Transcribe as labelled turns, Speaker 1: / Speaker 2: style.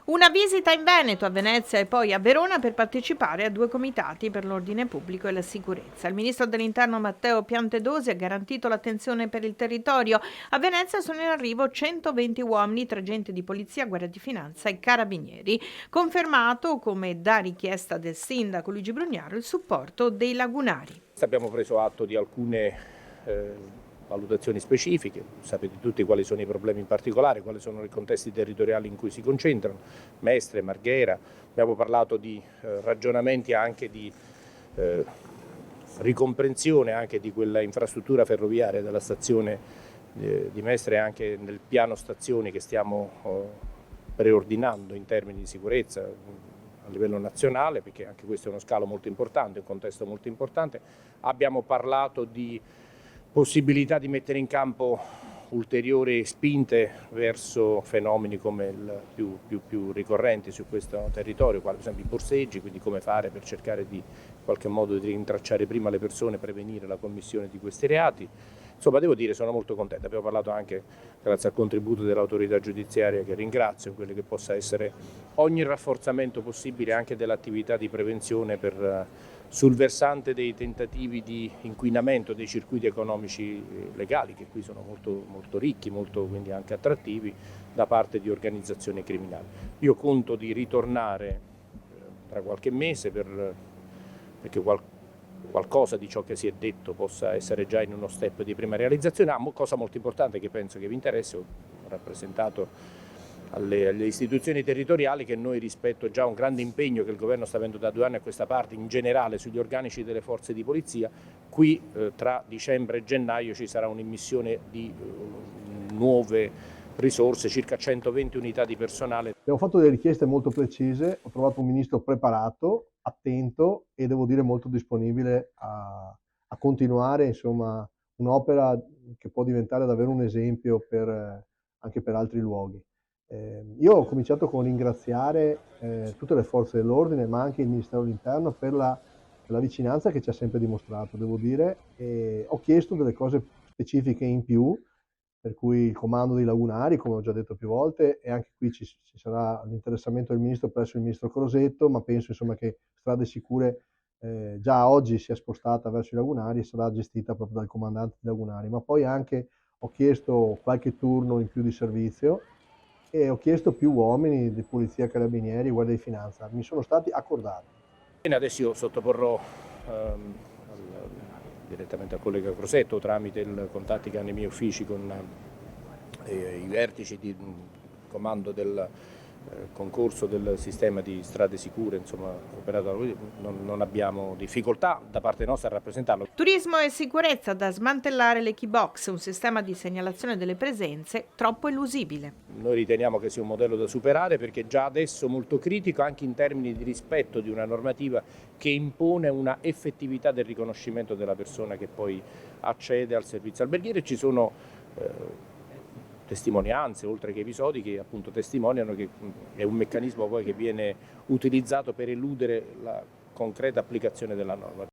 Speaker 1: Una visita in Veneto, a Venezia e poi a Verona per partecipare a 2 comitati per l'ordine pubblico e la sicurezza. Il ministro dell'Interno Matteo Piantedosi ha garantito l'attenzione per il territorio. A Venezia sono in arrivo 120 uomini tra agenti di polizia, guardia di finanza e carabinieri. Confermato, come da richiesta del sindaco Luigi Brugnaro, il supporto dei lagunari.
Speaker 2: Abbiamo preso atto di alcune valutazioni specifiche, sapete tutti quali sono i problemi in particolare, quali sono i contesti territoriali in cui si concentrano, Mestre, Marghera, abbiamo parlato di ragionamenti anche di ricomprensione anche di quella infrastruttura ferroviaria della stazione di Mestre e anche nel piano stazioni che stiamo preordinando in termini di sicurezza a livello nazionale, perché anche questo è uno scalo molto importante, un contesto molto importante. Abbiamo parlato di possibilità di mettere in campo ulteriori spinte verso fenomeni come più ricorrenti su questo territorio, quali per esempio i borseggi, quindi come fare per cercare di in qualche modo di rintracciare prima le persone, prevenire la commissione di questi reati. Insomma, devo dire, sono molto contento. Abbiamo parlato anche, grazie al contributo dell'autorità giudiziaria, che ringrazio, quello che possa essere ogni rafforzamento possibile anche dell'attività di prevenzione sul versante dei tentativi di inquinamento dei circuiti economici legali, che qui sono molto ricchi, molto quindi anche attrattivi, da parte di organizzazioni criminali. Io conto di ritornare tra qualche mese perché qualcosa di ciò che si è detto possa essere già in uno step di prima realizzazione. Cosa molto importante che penso che vi interessi, ho rappresentato alle istituzioni territoriali che noi, rispetto già a un grande impegno che il governo sta avendo da 2 anni a questa parte in generale sugli organici delle forze di polizia, qui tra dicembre e gennaio ci sarà un'immissione di nuove risorse, circa 120 unità di personale.
Speaker 3: Abbiamo fatto delle richieste molto precise, ho trovato un ministro preparato, attento e devo dire molto disponibile a continuare, insomma, un'opera che può diventare davvero un esempio anche per altri luoghi. Io ho cominciato con ringraziare tutte le forze dell'ordine, ma anche il Ministero dell'Interno per la vicinanza che ci ha sempre dimostrato, devo dire, e ho chiesto delle cose specifiche in più, per cui il comando dei lagunari, come ho già detto più volte, e anche qui ci sarà l'interessamento del ministro presso il ministro Crosetto, ma penso insomma che Strade Sicure già oggi sia spostata verso i lagunari e sarà gestita proprio dal comandante dei lagunari, ma poi anche ho chiesto qualche turno in più di servizio e ho chiesto più uomini di polizia, carabinieri, guardia di finanza, mi sono stati accordati.
Speaker 2: Adesso io sottoporrò direttamente al collega Crosetto, tramite i contatti che hanno i miei uffici con i vertici di comando del concorso del sistema di strade sicure, insomma, operato da lui, non abbiamo difficoltà da parte nostra a rappresentarlo.
Speaker 1: Turismo e sicurezza, da smantellare le key box, un sistema di segnalazione delle presenze troppo elusibile.
Speaker 2: Noi riteniamo che sia un modello da superare perché già adesso molto critico anche in termini di rispetto di una normativa che impone una effettività del riconoscimento della persona che poi accede al servizio alberghiero. Ci sono testimonianze, oltre che episodi, che appunto testimoniano che è un meccanismo poi che viene utilizzato per eludere la concreta applicazione della norma.